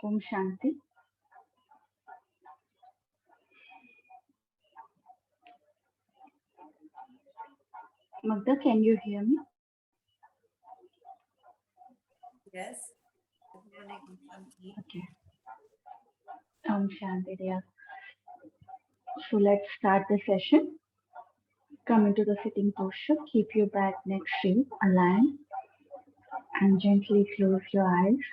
Om Shanti. Magda, can you hear me? Yes. Good morning, Shanti. Okay. Om Shanti, dear. So let's start the session. Come into the sitting posture. Keep your back, neck straight, aligned, and gently close your eyes.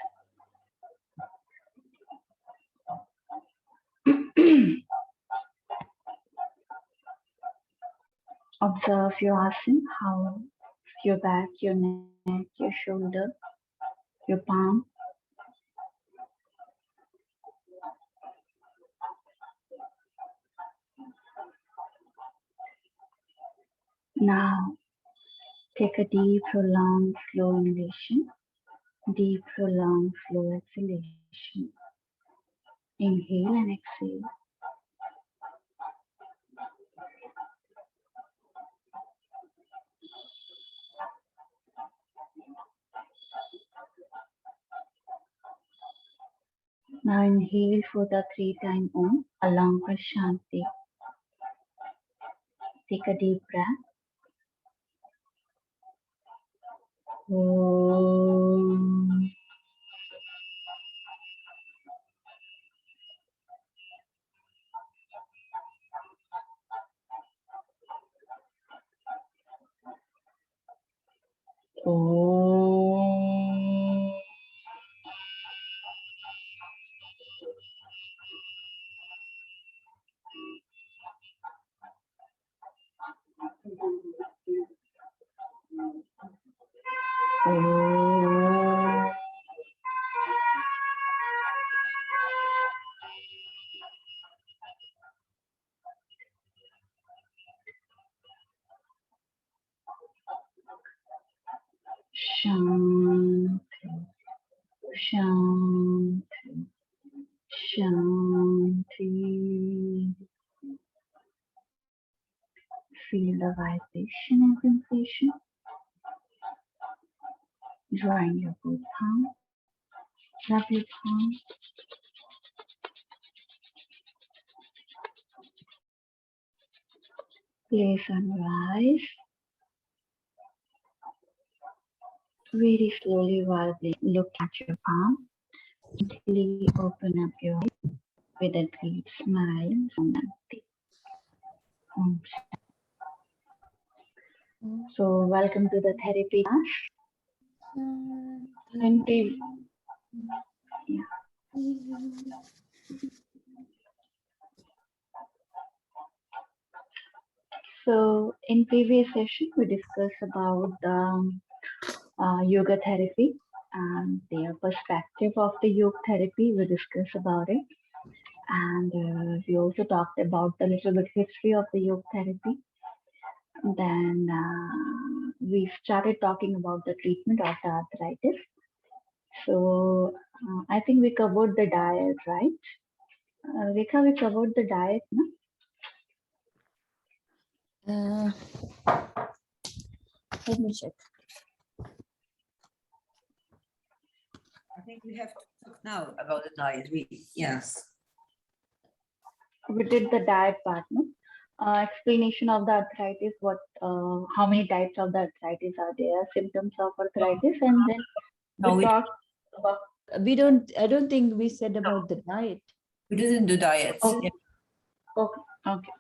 Observe your asana, how your back, your neck, your shoulder, your palm. Now, take a deep, prolonged, slow inhalation, deep, prolonged, slow exhalation. Inhale and exhale. Now inhale for the 3-time Om along with Shanti. Take a deep breath. Om. Om. Om. Shanti, Shanti, Shanti. Feel the vibration and sensation. Drawing your both palms. Rub your palms. Place on your eyes. Very slowly while look at your palm. Gently open up your eyes with a deep smile from Nandi. So welcome to the therapy class. So in previous session we discussed about yoga therapy and the perspective of the yoga therapy. We discussed about it, and we also talked about the little bit history of the yoga therapy. Then we started talking about the treatment of the arthritis. So I think we covered the diet, right? Rekha, we covered the diet, no? Let me check. I think we have to talk now about the diet. Yes. We did the diet part, no? Explanation of the arthritis, how many types of the arthritis are there, symptoms of arthritis, and then we talked about. I don't think we said about the diet. We didn't do diets. Okay. Okay.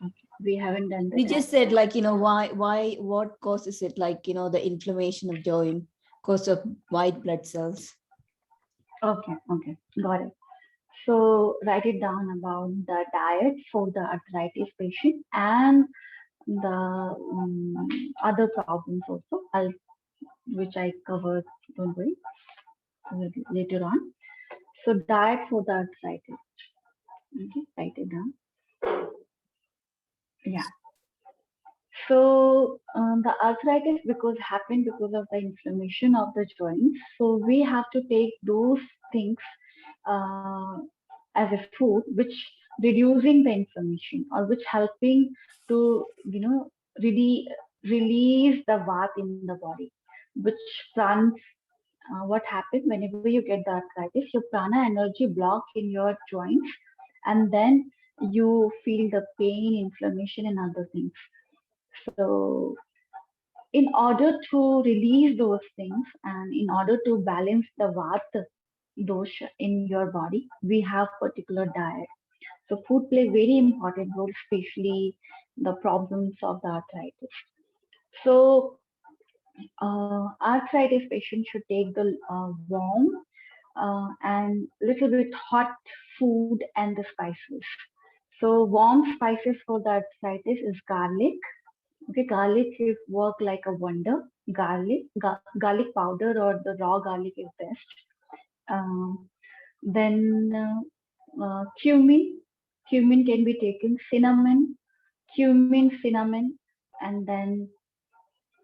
We haven't done that. We just said, like, what causes it, like, the inflammation of joint, cause of white blood cells. Okay, got it. So write it down about the diet for the arthritis patient and the other problems also, which I covered, don't worry, later on. So diet for the arthritis. Okay, write it down. Yeah. So the arthritis happened because of the inflammation of the joints. So we have to take those things as a food, which reducing the inflammation or which helping to really release the vat in the body, which runs what happens whenever you get the arthritis, your prana energy block in your joints, and then you feel the pain, inflammation, and other things. So, in order to release those things and in order to balance the vata dosha in your body, we have particular diet. So, food plays very important role, especially the problems of the arthritis. So, arthritis patients should take the warm and little bit hot food and the spices. So warm spices for the arthritis is garlic. Okay, garlic is work like a wonder. Garlic powder or the raw garlic is best. Um, then cumin. Cumin can be taken. Cinnamon, and then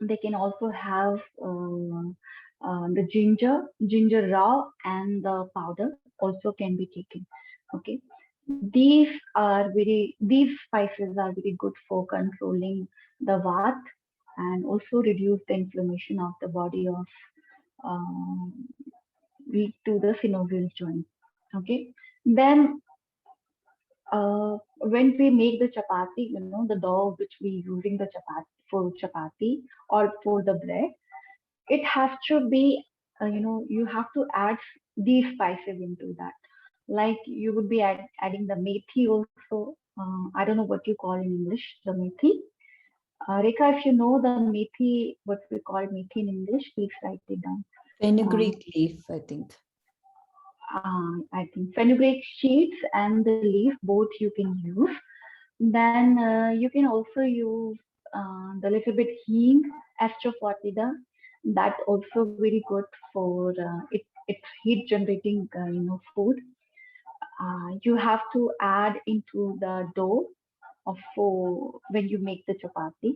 they can also have the ginger raw and the powder also can be taken. Okay, these spices are very good for controlling the vat and also reduce the inflammation of the body of um, lead to the synovial joint. Okay, then when we make the chapati, the dough which we using the chapati or for the bread, it has to be, you have to add these spices into that. Like you would be adding the methi also. I don't know what you call in English, the methi. Rekha, if you know the methi, what we call methi in English, please write it down. Fenugreek leaf, I think. I think fenugreek seeds and the leaf both you can use. Then you can also use the little bit hing, asafoetida. That also very good for it's heat generating food. You have to add into the dough of for when you make the chapati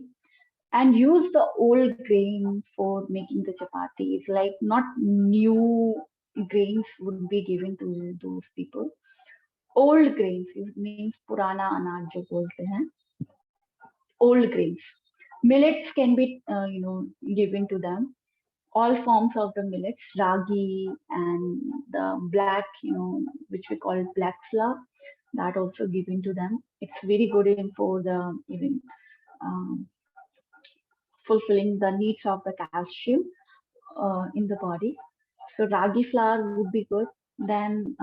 and use the old grain for making the chapatis. Like not new grains would be given to those people. Old grains, it means purana anaj jo bolte hain, old grains. Millets can be given to them, all forms of the millets, ragi and the black, which we call black flour, that also given to them. It's very good in for the even um, fulfilling the needs of the calcium in the body. So ragi flour would be good. Then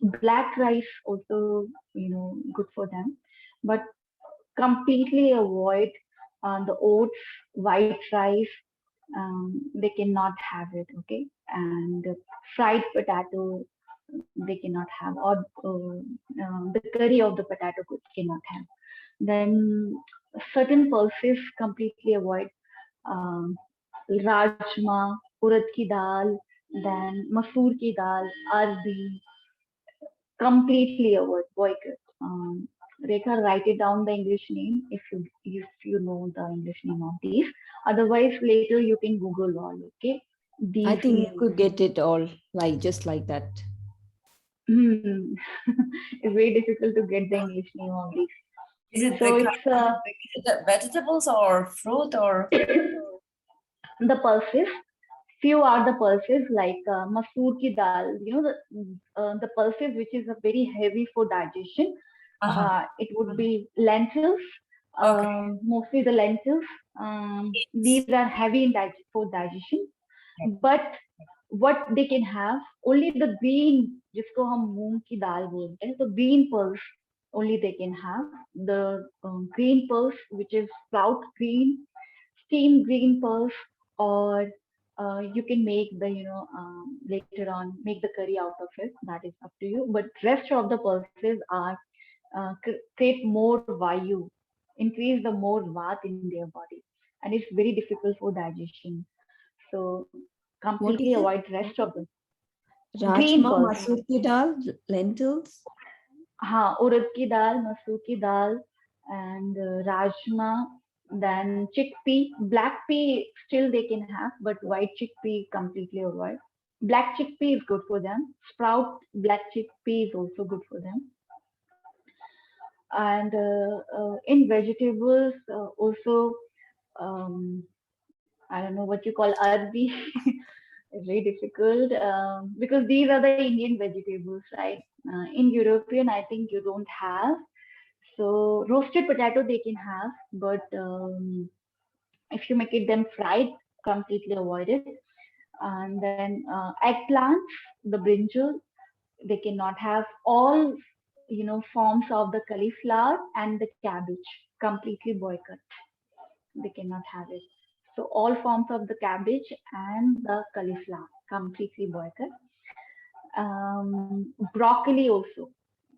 black rice also, good for them. But completely avoid the oats, white rice. They cannot have it, okay? And fried potato, they cannot have, or the curry of the potato cannot have. Then certain pulses completely avoid. Um, Rajma, urad ki dal, then masoor ki dal, ardi, completely avoid, boycott. Rekha, write it down the English name if you know the English name of these. Otherwise, later you can Google all. Okay, I these think you names. could get it all like just like that. Hmm. It's very difficult to get the English name of these. Is it So the it's vegetables or fruit or? the pulses. Few are the pulses like masoor ki dal. The pulses which is a very heavy for digestion. Uh-huh. It would be lentils, Okay. mostly the lentils. These are heavy in for digestion. But what they can have, only the green, जिसको हम मूंग की दाल बोलते हैं, so green pulse only they can have. The green pulse, which is sprout green, steamed green pulse, or you can make the later on make the curry out of it. That is up to you. But rest of the pulses are create more vayu, increase the more vat in their body, and it's very difficult for digestion. So What completely is it? avoid rest of the green Rajma, pulse. masoor ki dal, lentils. हाँ, उड़द की दाल, मसूर की दाल, and rajma, then chickpea. Black pea still they can have, but white chickpea completely avoid. Black chickpea is good for them. Sprout black chickpea is also good for them. And in vegetables, also, um, I don't know what you call arbi. very difficult because these are the Indian vegetables, right? In European, I think you don't have. So roasted potato they can have, but if you make it them fried, completely avoid it. And then eggplants, the brinjal, they cannot have all forms of the cauliflower and the cabbage, completely boycott. They cannot have it. So all forms of the cabbage and the cauliflower, completely boycott. Broccoli also,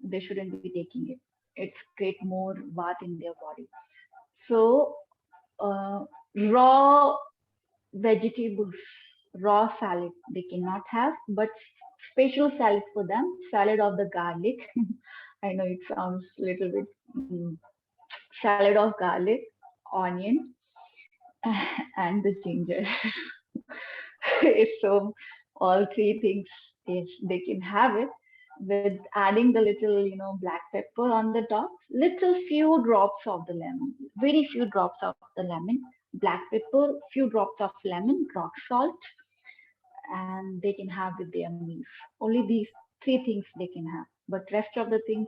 they shouldn't be taking it. It's create more bath in their body. So uh, raw vegetables, raw salad they cannot have, but special salad for them, salad of the garlic. I know it sounds a little bit salad of garlic, onion, and the ginger. So all three things they can have it with adding the little black pepper on the top, little few drops of the lemon, very few drops of the lemon, black pepper, few drops of lemon, rock salt, and they can have with their meals. Only these three things they can have, but rest of the things,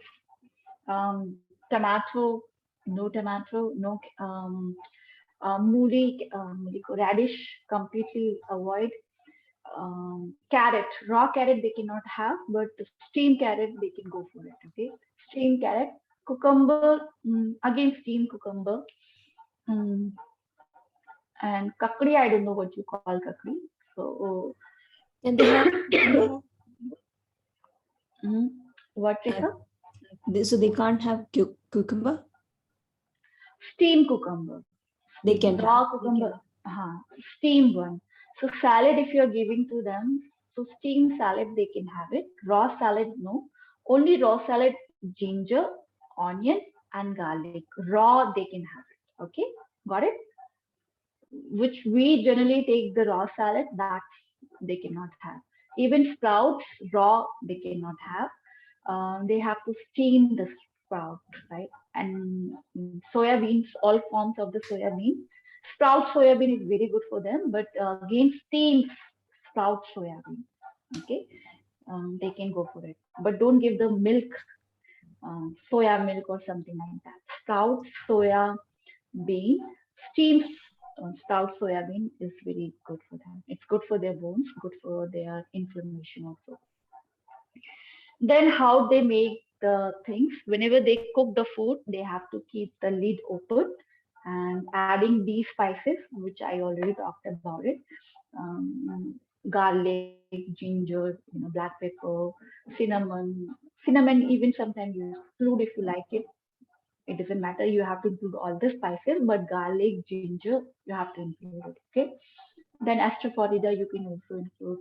tomato, no tomato, no radish, completely avoid. Carrot, raw carrot they cannot have, but steamed carrot they can go for it. Okay, steamed carrot, cucumber, again steamed cucumber, mm, and kakdi. I don't know what you call kakdi. So, Can they have? mm, what is Uh, so they can't have cucumber. steamed cucumber? They can Raw have. cucumber, steamed one. So salad, if you're giving to them, so steamed salad they can have it. Raw salad, no. Only raw salad, ginger, onion, and garlic. Raw they can have it. Okay, got it? Which we generally take the raw salad, that they cannot have. Even sprouts, raw they cannot have. They have to steam the sprout, right? And soya beans, all forms of the soya bean. Sprout soya bean is very good for them, but again, steamed sprout soya bean. Okay, they can go for it, but don't give the milk, soya milk or something like that. Sprout soya bean, steamed sprout soya bean is very good for them. It's good for their bones, good for their inflammation also. Then how they make the things, whenever they cook the food, they have to keep the lid open and adding these spices, which I already talked about it. Garlic, ginger, black pepper, cinnamon even sometimes you include if you like it. It doesn't matter, you have to include all the spices, but garlic, ginger, you have to include it. Okay, then asafoetida you can also include,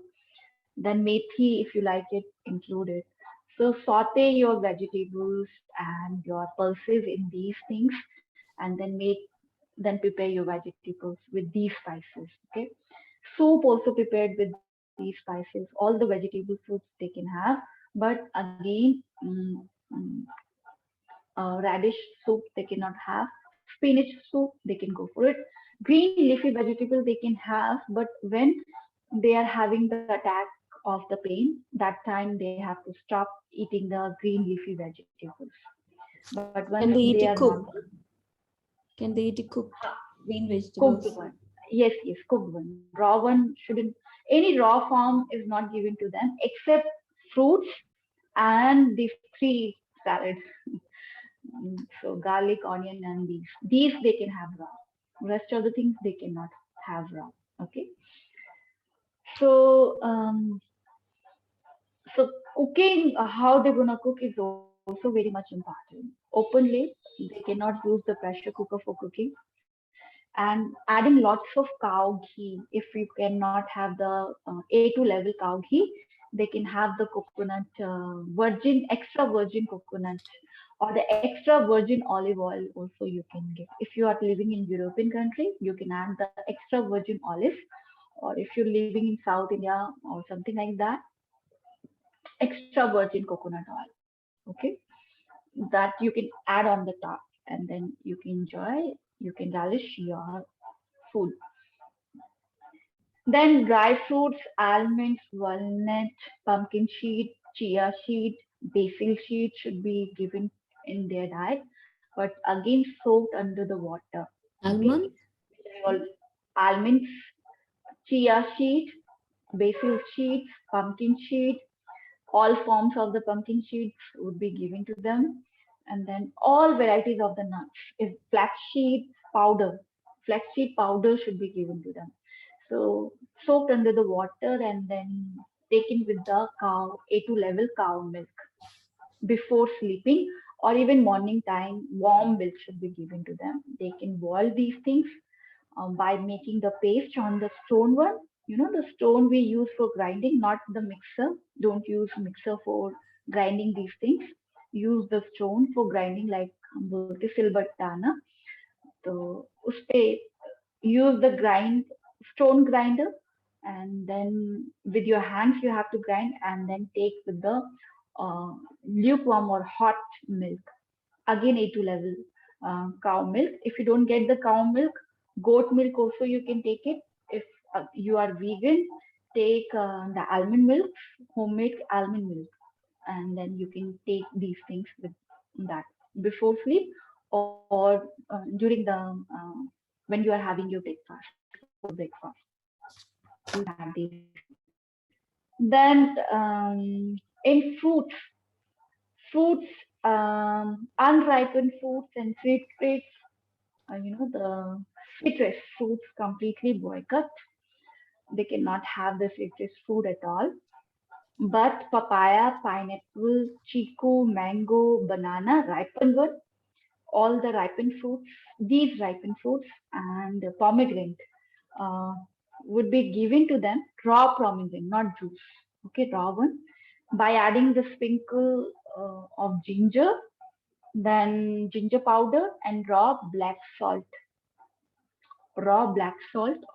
then methi, if you like it, include it. So saute your vegetables and your pulses in these things, and then prepare your vegetables with these spices. Okay. Soup also prepared with these spices. All the vegetable soups they can have, but again, radish soup they cannot have. Spinach soup they can go for it. Green leafy vegetable they can have, but when they are having the attack of the pain, that time they have to stop eating the green leafy vegetables. But once Can they they eat are it normal, cooked? Can they eat it cooked green cooked vegetables? one. Yes, yes, cooked one. Raw one shouldn't. Any raw form is not given to them except fruits and the three salads. So garlic, onion, and these. These they can have raw. Rest of the things they cannot have raw. Okay. So so cooking, how they're gonna cook is also very much important. Openly, they cannot use the pressure cooker for cooking, and adding lots of cow ghee. If you cannot have the A2 level cow ghee, they can have the coconut, extra virgin coconut, or the extra virgin olive oil also you can get. If you are living in European country, you can add the extra virgin olive, or if you're living in South India or something like that, extra virgin coconut oil. Okay, that you can add on the top, and then you can enjoy, you can relish your food. Then dry fruits, almonds, walnut, pumpkin seed, chia seed, basil seed should be given in their diet, but again soaked under the water. Okay, Almond? all almonds, chia seed, basil seeds, pumpkin seed, all forms of the pumpkin seeds would be given to them, and then all varieties of the nuts. If flaxseed powder, flaxseed powder should be given to them. So soaked under the water and then taken with the cow A2 level cow milk before sleeping, or even morning time. Warm milk should be given to them. They can boil these things by making the paste on the stone one. You know, the stone we use for grinding, not the mixer. Don't use mixer for grinding these things. Use the stone for grinding, like हम बोलते सिलबट्टा ना. तो उस पे use the grind stone grinder, and then with your hands you have to grind and then take with the uh, lukewarm or hot milk, again A2 level cow milk. If you don't get the cow milk, goat milk also you can take it. If you are vegan, take the almond milk, homemade almond milk, and then you can take these things with that before sleep, or during the when you are having your breakfast, before breakfast you have these things. Then in fruits, unripened fruits and citrus, the citrus fruits completely boycott. They cannot have the citrus fruit at all. But papaya, pineapple, chiku, mango, banana, ripened one, all the ripened fruits, these ripened fruits and pomegranate uh, would be given to them raw pomegranate, not juice. Okay, raw one, by adding the sprinkle of ginger, then ginger powder and raw black salt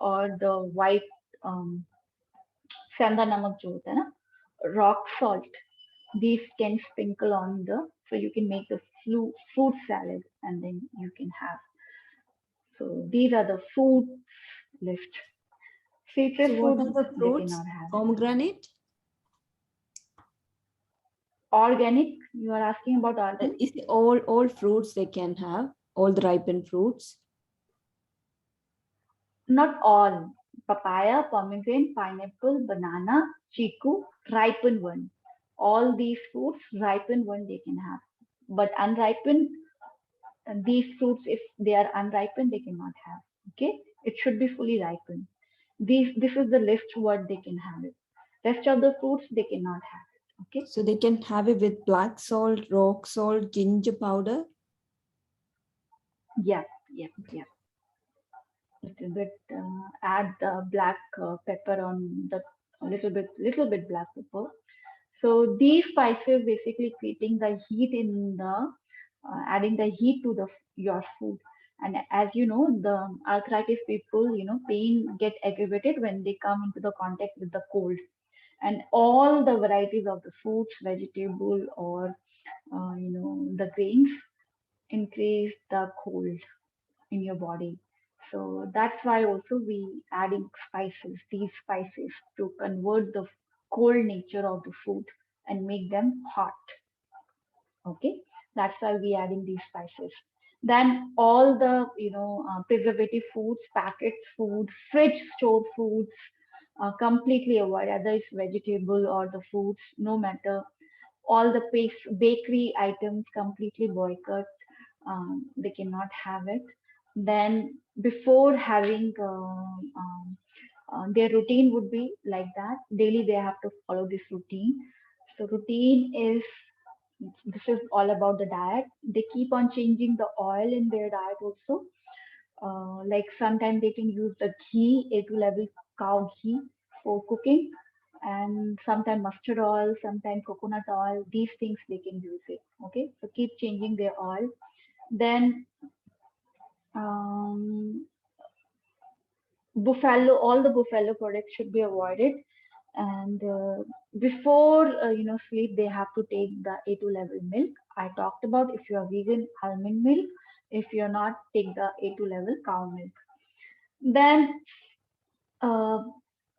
or the white um, सेंधा नमक जो होता है ना, rock salt. These can sprinkle on the, so you can make the fruit salad and then you can have. So these are the food list. So Citrus what fruit are the they fruits? cannot have it. Pomegranate? Organic, you are asking about organic? Is it all fruits they can have? All the ripened fruits? Not all. Papaya, pomegranate, pineapple, banana, chiku, ripened one. All these fruits, ripened one they can have. But unripened, these fruits, if they are unripened, they cannot have. Okay? It should be fully ripened. This is the list what they can have it. Rest of the fruits they cannot have it. Okay? So they can have it with black salt, rock salt, ginger powder. Yeah, yeah, yeah. Little bit add the black pepper on the little bit black pepper. So these spices basically creating the heat in the adding the heat to the your food. And as you know, the arthritis people, pain get aggravated when they come into the contact with the cold. And all the varieties of the fruits, vegetable, or the grains increase the cold in your body. So that's why also we adding spices, these spices to convert the cold nature of the food and make them hot. Okay, that's why we adding these spices. Then all the preservative foods, packet food, fridge stored foods, completely avoid, whether it's vegetable or the fruits, no matter. All the bakery items completely boycott. They cannot have it. Then before having their routine would be like that. Daily they have to follow this routine. So routine is, this is all about the diet. They keep on changing the oil in their diet also. Like sometimes they can use the ghee, A2 level cow ghee for cooking, and sometimes mustard oil, sometimes coconut oil. These things they can use it. Okay, so keep changing their oil. Then um, buffalo, all the buffalo products should be avoided. And before sleep, they have to take the A2 level milk. I talked about, if you are vegan, almond milk. If you're not, take the A2 level cow milk. Then uh,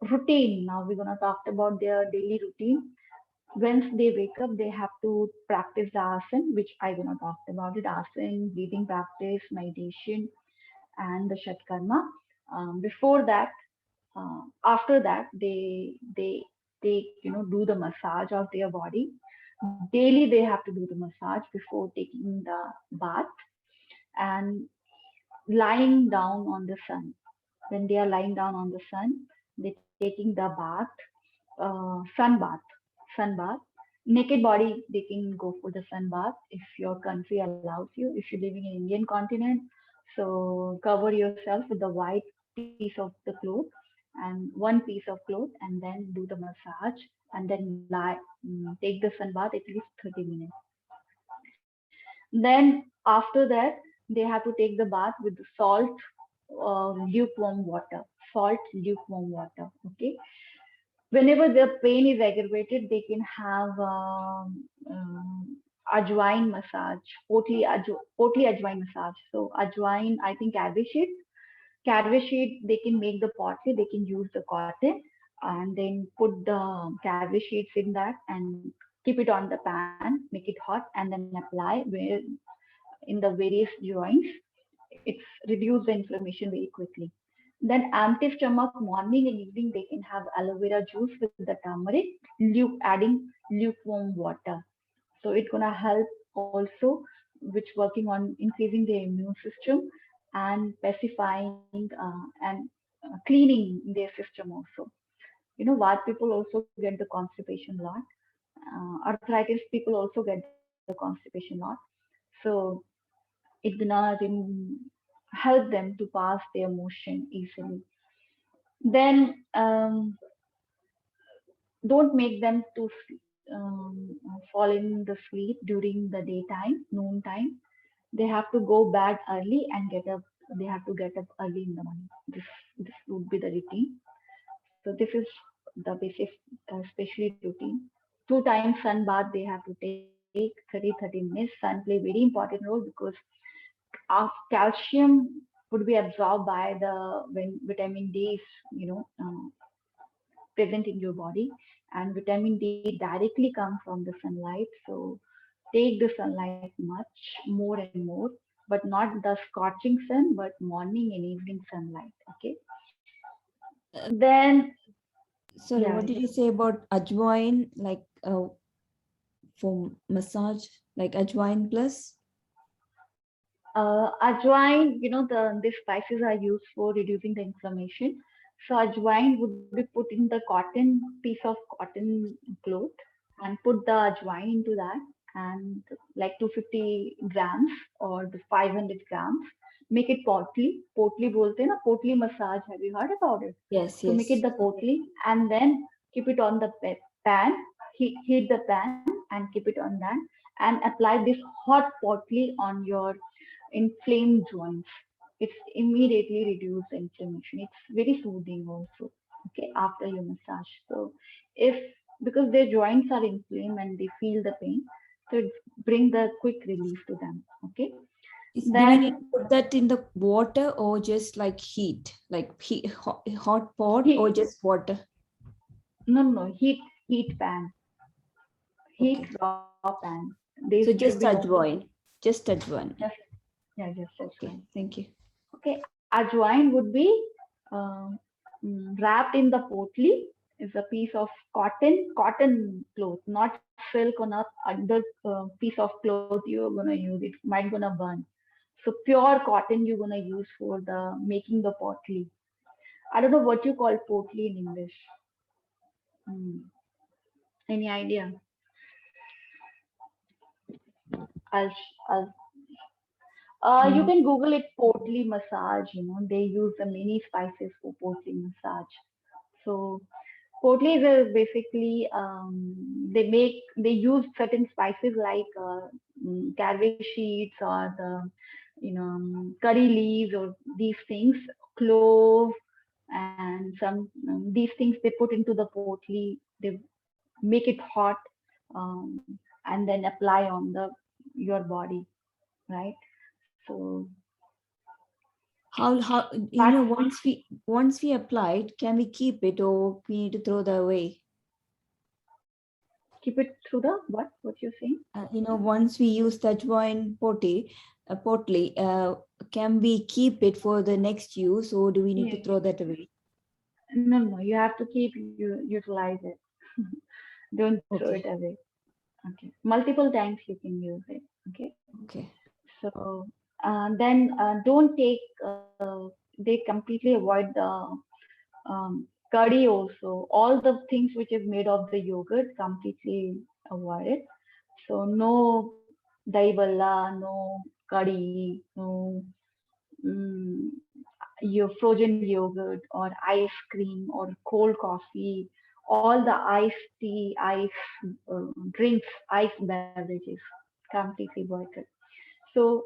routine. Now we're gonna talk about their daily routine. Once they wake up, they have to practice the asana, which I gonna talk about it. Asana, breathing practice, meditation, and the Shatkarma. Before that, after that, they do the massage of their body. Daily, they have to do the massage before taking the bath and lying down on the sun. When they are lying down on the sun, they're taking the bath, sun bath. Naked body, they can go for the sun bath if your country allows you. If you're living in Indian continent, so cover yourself with the white piece of the cloth and one piece of cloth, and then do the massage, and then take the sun bath at least 30 minutes. Then after that, they have to take the bath with the salt, lukewarm water, salt, lukewarm water. Okay. Whenever the pain is aggravated, they can have ajwain massage, potli ajwain massage. So ajwain, I think carve sheet, they can make the pottery, they can use the cotton and then put the carve sheets in that and keep it on the pan, make it hot, and then apply where in the various joints. It's reduce the inflammation very quickly. Then empty stomach, morning and evening, they can have aloe vera juice with the turmeric, adding lukewarm water. So it's gonna help also, which working on increasing the immune system and pacifying and cleaning their system also. What people also get the constipation a lot. Arthritis people also get the constipation a lot. So it gonna help them to pass their motion easily. Then don't make them to fall in the sleep during the daytime, noon time. They have to go bed early and get up. They have to get up early in the morning. This would be the routine. So this is the basic, especially routine. 2 times sun bath they have to take 30 minutes. Sun play very important role because calcium would be absorbed by the when vitamin D is present in your body, and vitamin D directly comes from the sunlight. So take the sunlight much more and more, but not the scorching sun, but morning and evening sunlight. Okay. Uh, Then Sorry, yeah, what did you say about ajwain, like for massage, like ajwain plus? ajwain, these spices are used for reducing the inflammation. So ajwain would be put in the cotton piece of cotton cloth and put the ajwain into that, and like 250 grams or the 500 grams. Make it potli. Potli bolte na, potli massage. Have you heard about it? Yes, So make it yes. the potli and then keep it on the pan. Heat the pan and keep it on that and apply this hot potli on your inflamed joints. It's immediately reduce the inflammation. It's very soothing also. Okay, after your massage. So if because their joints are inflamed and they feel the pain, so it bring the quick relief to them. Okay. Do we need Then to put that in the water or just like heat, like hot pot or heat, just water? no, heat pan, heat Okay. raw pan. There So should be just no cooking. ajwain, just ajwain. Just yeah, just that's Okay, fine. thank you. Okay, ajwain would be wrapped in the potli is a piece of cotton cloth, not silk or not other piece of cloth you're gonna use. It might gonna burn. So pure cotton you're gonna use for the making the potli. I don't know what you call potli in English. Hmm. Any idea? I'll you Mm. can Google it, potli massage. They use the many spices for potli massage. So Potli is basically they use certain spices like cabbage sheets or the curry leaves or these things, clove and some these things they put into the potli. They make it hot and then apply on the your body, right? So How That's once we apply it, can we keep it or we need to throw that away? keep it through the what you're saying. Once we use that wine potly, can we keep it for the next use or do we need Yeah. to throw that away? No, you have to keep utilize it. Don't throw it Okay, away. Okay. Multiple times you can use it. Okay. okay. So then don't take. They completely avoid the curry also. All the things which is made of the yogurt completely avoid it. So no dahi balla, no curry, no mm, your frozen yogurt or ice cream or cold coffee, all the iced tea, ice drinks, ice beverages, completely boycott. So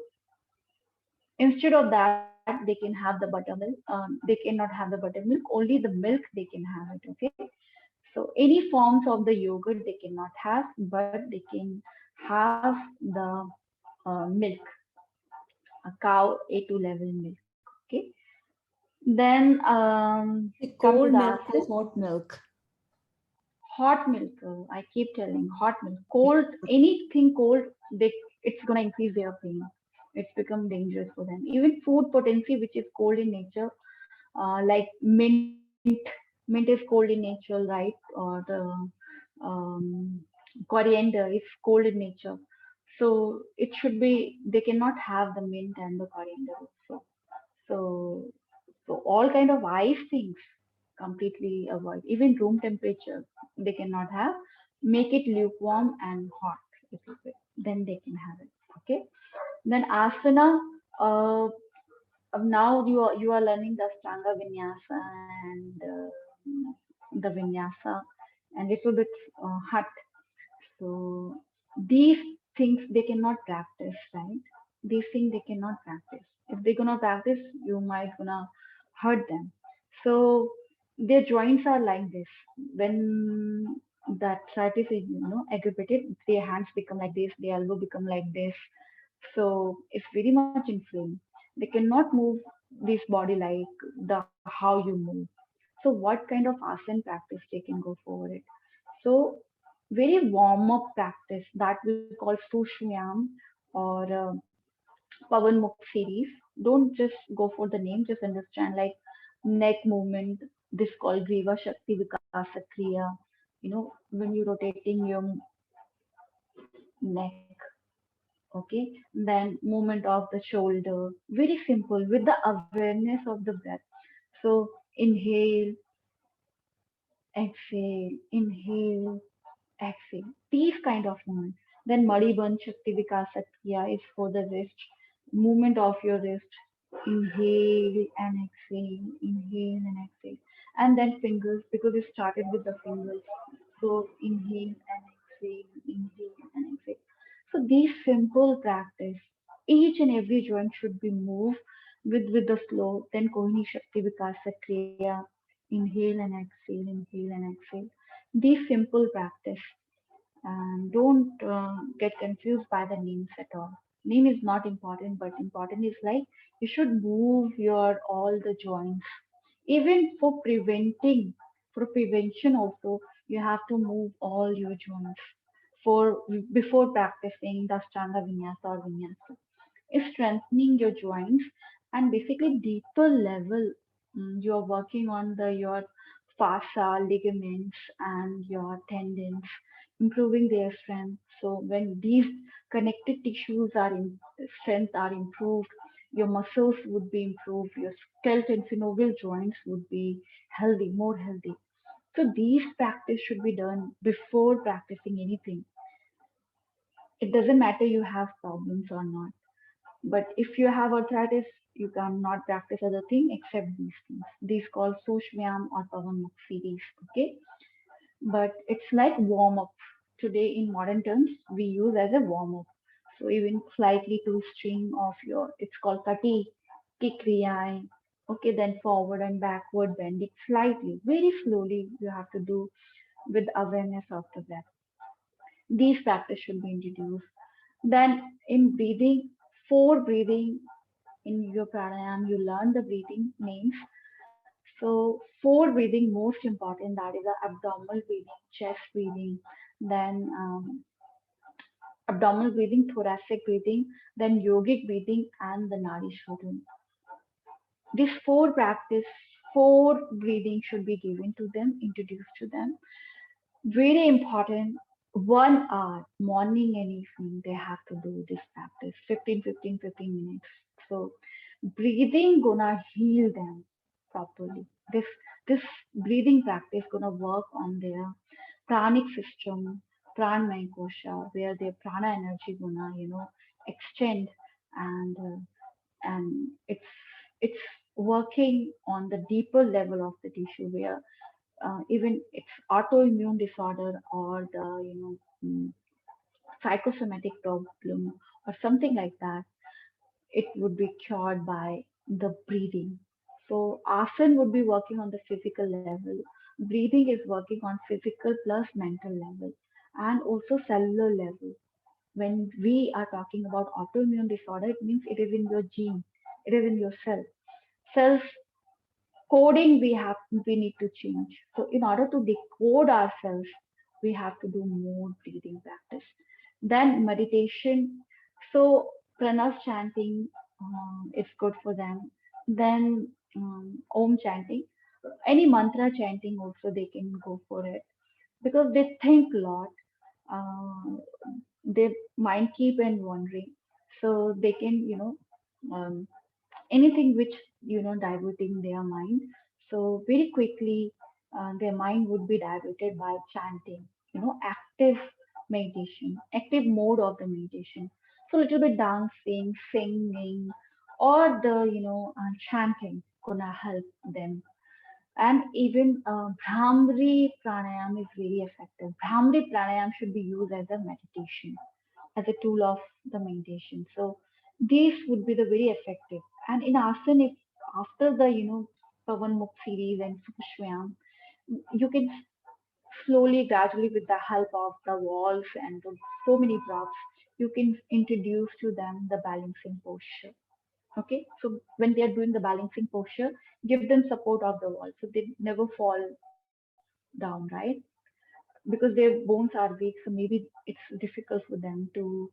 instead of that, they can have the buttermilk. They cannot have the buttermilk. Only the milk they can have it. Okay. So any forms of the yogurt they cannot have, but they can have the milk, a cow A2 level milk. Okay. Then The come to cold the milk acid. or hot milk? Hot milk. I keep telling hot milk. Cold, anything cold, it's gonna increase their pain. It's become dangerous for them. Even food potency, which is cold in nature, like mint is cold in nature, right? Or the coriander is cold in nature. So it should be they cannot have the mint and the coriander also. So all kind of ice things completely avoid. Even room temperature they cannot have. Make it lukewarm and hot a little bit. Then they can have it. Okay. Then asana. Uh, now you are learning the Ashtanga Vinyasa and the Vinyasa and little bit Hatha. So these things they cannot practice, right? These things they cannot practice. If they're gonna practice, you might gonna hurt them. So their joints are like this. When that arthritis is aggravated, their hands become like this, their elbow become like this. So it's very much inflamed. They cannot move this body like the how you move. So what kind of asana practice they can go forward? So very warm up practice that we call Sushmayam or Pavan Mukh series. Don't just go for the name, just understand like neck movement. This called Griva Shakti Vikasa Kriya. When you're rotating your neck, okay, then movement of the shoulder. Very simple with the awareness of the breath. So inhale, exhale, inhale, exhale. These kind of movement. Then Madhiban Shakti Vikasa Kriya is for the wrist. Movement of your wrist. Inhale and exhale. Inhale and exhale. And then fingers because we started with the fingers. So inhale and exhale. Inhale and exhale. So these simple practice, each and every joint should be moved with the slow. Then Kohini Shakti Vikasa Kriya. Inhale and exhale. Inhale and exhale. These simple practice and don't get confused by the names at all. Name is not important, but important is like you should move your all the joints. Even for prevention also, you have to move all your joints for before practicing the Ashtanga Vinyasa or Vinyasa. Is strengthening your joints and basically deeper level. You're working on the your fascia, ligaments, and your tendons, improving their strength. So when these connected tissues are in strength are improved, your muscles would be improved, your skeleton synovial joints would be healthy, more healthy. So these practice should be done before practicing anything. It doesn't matter you have problems or not. But if you have arthritis, you cannot practice other thing except these things. These called Sushvyam or Pavan series. Okay, but it's like warm up. Today in modern terms, we use as a warm up. So even slightly to string of your, it's called kati, kikriya. Okay, then forward and backward bend it slightly, very slowly. You have to do with awareness of the breath. These practice should be introduced. Then in breathing, four breathing in your pranayam, you learn the breathing names. So four breathing most important, that is the abdominal breathing, chest breathing, then abdominal breathing, thoracic breathing, then yogic breathing, and the nadi shodhana. These four practice, four breathing should be given to them, introduced to them. Very important. 1 hour, morning and evening, they have to do this practice, 15 minutes. So breathing gonna heal them properly. This breathing practice gonna work on their pranic system, pranamaya kosha, where their prana energy gonna, extend, and it's working on the deeper level of the tissue where even it's autoimmune disorder or the psychosomatic problem or something like that, it would be cured by the breathing. So asana would be working on the physical level. Breathing is working on physical plus mental level and also cellular level. When we are talking about autoimmune disorder, it means it is in your gene, it is in your cell. Cells coding we need to change. So in order to decode ourselves, we have to do more breathing practice. Then meditation. So pranav chanting is good for them. Then om chanting, any mantra chanting also they can go for it because they think a lot. Their mind keep on wandering, so they can um, anything which diverting their mind, so very quickly their mind would be diverted by chanting, active meditation, active mode of the meditation. So a little bit dancing, singing, or the chanting gonna help them. And even Bhramri pranayam is very effective. Bhramri pranayam should be used as a meditation, as a tool of the meditation. So these would be the very effective. And in asana, if after the Pavan Mukh series and Sushwayam, you can slowly, gradually, with the help of the walls and so many props, you can introduce to them the balancing posture. Okay, so when they are doing the balancing posture, give them support of the wall so they never fall down, right? Because their bones are weak, so maybe it's difficult for them to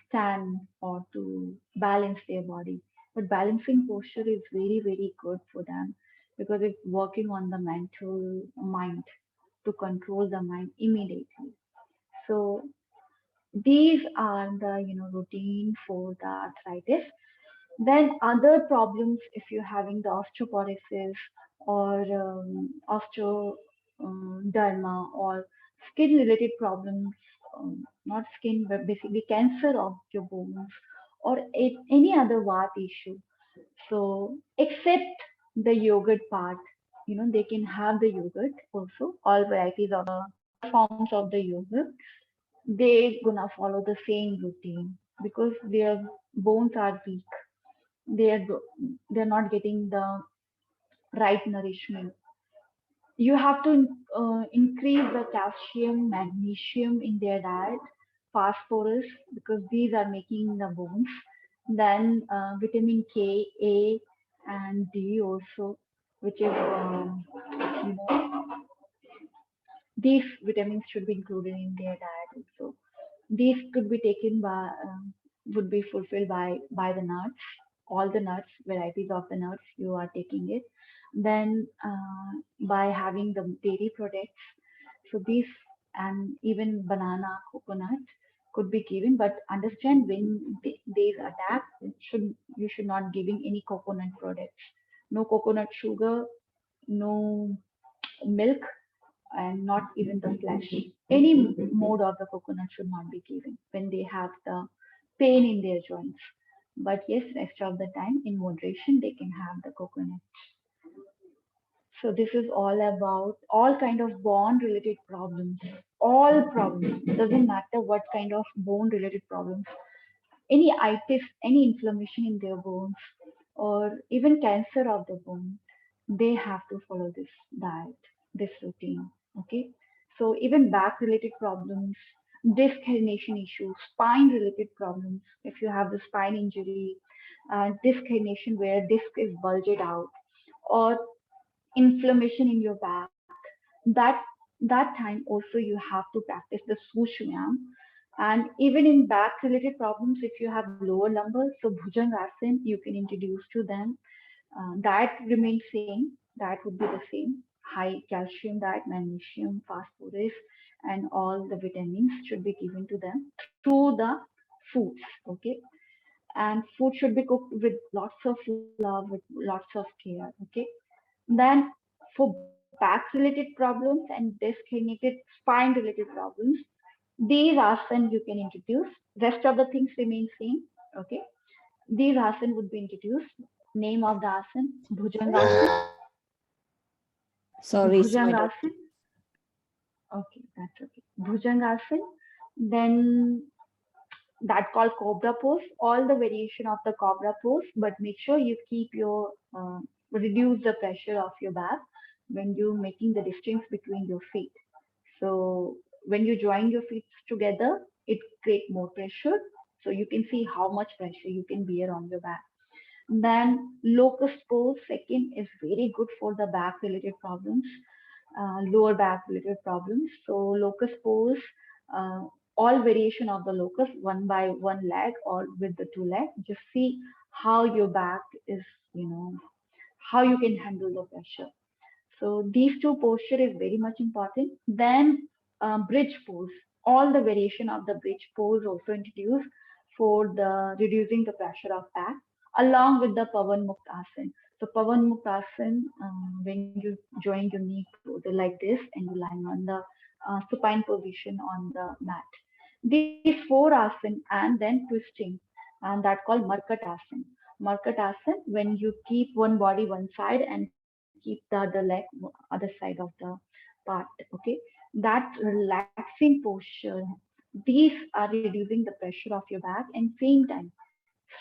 stand or to balance their body. But balancing posture is very, very good for them because it's working on the mental mind to control the mind immediately. So these are the routine for the arthritis. Then other problems, if you're having the osteoporosis or osteoderma or skin-related problems, not skin, but basically cancer of your bones or any other vat issue. So except the yogurt part, they can have the yogurt also, all varieties of all forms of the yogurt. They gonna follow the same routine because their bones are weak, they're they're not getting the right nourishment. You have to increase the calcium, magnesium in their diet, phosphorus, because these are making the bones. Then vitamin K, A, and D also, which is you know these vitamins should be included in their diet also. These could be taken by would be fulfilled by the nuts, all the nuts, varieties of the nuts you are taking it. Then by having the dairy products, so these and even banana, coconut could be given, but understand when they attack, you should not giving any coconut products. No coconut sugar, no milk, and not even the flesh. Any mode of the coconut should not be given when they have the pain in their joints. But yes, rest of the time in moderation they can have the coconut. So this is all about all kind of bone related problems. All problems. Doesn't matter what kind of bone related problems. Any itis, any inflammation in their bones, or even cancer of the bone, they have to follow this diet, this routine. Okay. So even back related problems, disc herniation issues, spine related problems, if you have the spine injury, disc herniation where disc is bulged out, or inflammation in your back, that that time also you have to practice the Sushuyam. And even in back related problems, if you have lower lumbar, so Bhujangasana you can introduce to them. Diet remains same. Diet would be the same. High calcium diet, magnesium, phosphorus, and all the vitamins should be given to them through the foods. Okay, and food should be cooked with lots of love, with lots of care. Okay, then for back related problems and disc related, spine related problems, these asana you can introduce. Rest of the things remain same. Okay, these asana would be introduced. Name of the asana: Bhujangasana. Sorry, my doctor. Bhujangasana. Okay, that's okay. Bhujangasana. Then that called cobra pose. All the variation of the cobra pose, but make sure you keep your reduce the pressure of your back when you're making the distance between your feet. So when you join your feet together, it creates more pressure. So you can see how much pressure you can bear on your back. Then locust pose second is very good for the back related problems, lower back related problems. So locust pose, uh, all variation of the locust, one by one leg or with the two legs. Just see how your back is, how you can handle the pressure. So these two posture is very much important. Then bridge pose, all the variation of the bridge pose also introduced for the reducing the pressure of back, along with the Pavan Muktasana. So Pavan Muktasana, when you join your knee closer like this and you lying on the supine position on the mat. These four asana and then twisting, and that called Markatasana. Markatasana, when you keep one body one side and keep the other leg other side of the part. Okay, that relaxing posture. These are reducing the pressure of your back and same time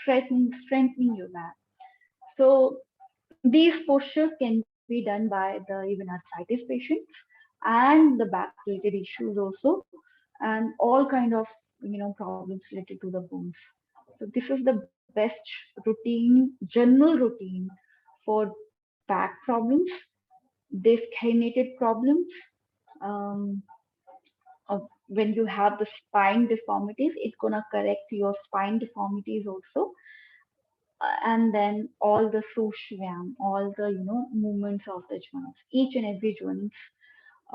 strengthening your back. So these postures can be done by the even arthritis patients and the back related issues also, and all kind of problems related to the bones. So this is the best routine, general routine for back problems, disconnected problems, um, when you have the spine deformities, it's gonna correct your spine deformities also. And then all the sushiyam, all the movements of the joints, each and every joint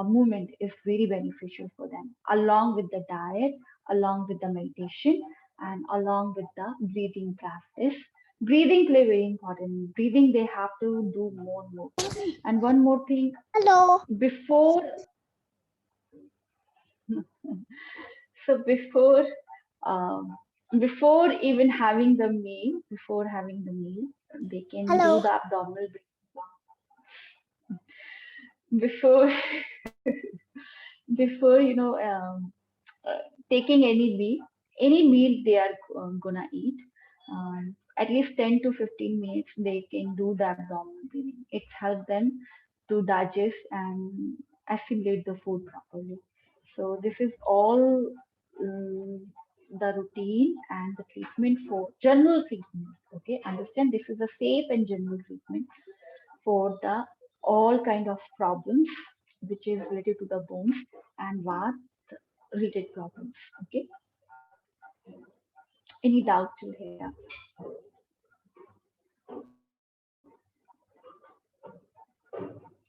movement is very beneficial for them, along with the diet, along with the meditation, and along with the breathing practice. Breathing play very important. Breathing they have to do more and more. And one more thing, Hello. before so um, before even having the meal, they can do Hello. the abdominal before before taking any meal they are gonna eat. At least 10 to 15 minutes they can do the abdominal breathing. It helps them to digest and assimilate the food properly. So this is all um, the routine and the treatment for general treatment. Okay, understand this is a safe and general treatment for the all kind of problems which is related to the bones and what related problems. Okay, any doubt till here?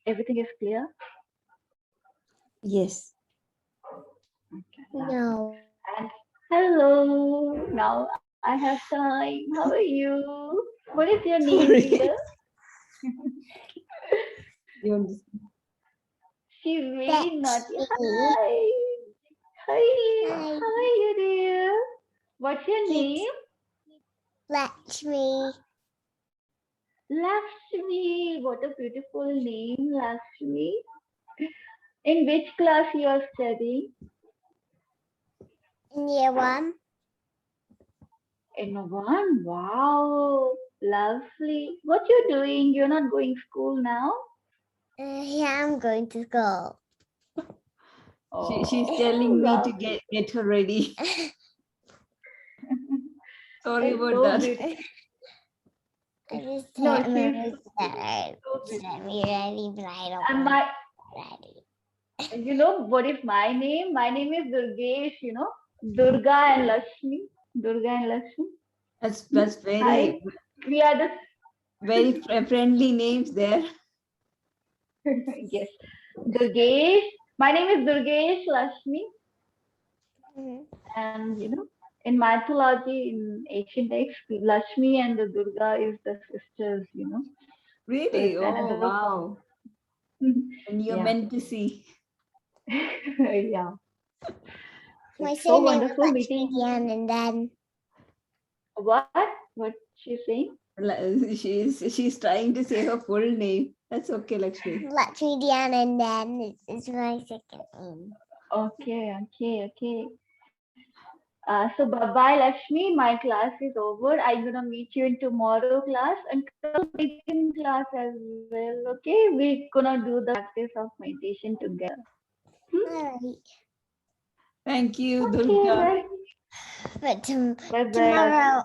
Everything is clear? Yes. Okay. No. And hello, now I have time. How are you? What is your name, Sorry. dear? You understand? She's really That's naughty. me. Hi. Hi. Hi. How are you, dear? What's your name? Lakshmi. Lakshmi. What a beautiful name, Lakshmi. In which class you are studying? In year 1. In one. Wow. Lovely. What you doing? You're not going school now? Yeah, I'm going to school. She's telling me to Lovely. get her ready. Sorry It's about so that. beautiful. I just No, said she's Mama said so busy. let me ready, but I don't And want my, ready. you know, what is my name? My name is Durgesh, you know, Durga and Lakshmi. Durga and Lakshmi. That's Hi, we are the, very friendly names there. yes, Durgesh. My name is Durgesh Lakshmi. Mhm. And, you know, in mythology, in ancient texts, Lakshmi and the Durga is the sisters, you know. So Really? it's Oh, another wow. form. And you're Yeah. meant to see. Yeah. My It's so surname was wonderful Lakshmi meeting. Dian, and then What? What she's saying? She's trying to say her full name. That's okay, Lakshmi. Lakshmi Dian, and then it's my second name. Okay, okay, okay. So bye-bye, Lakshmi. My class is over. I'm gonna meet you in tomorrow class and in class as well. Okay, we're gonna do the practice of meditation together. All right. Thank you, Okay, Durga. bye. But Bye-bye.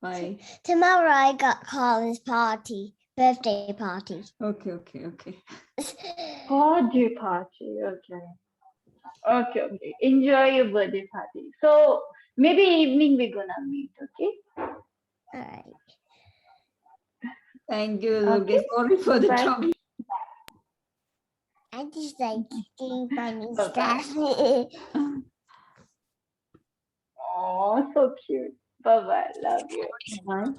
Bye. tomorrow I got Colin's birthday party. Okay. Birthday party. Okay. Okay. Enjoy your birthday party. So maybe evening we're gonna meet. Okay. All right. Thank you, Durga. Okay. Sorry for the Bye. trouble. I just like doing funny Bye-bye. stuff. Oh, so cute. Bye-bye. Love you. Bye.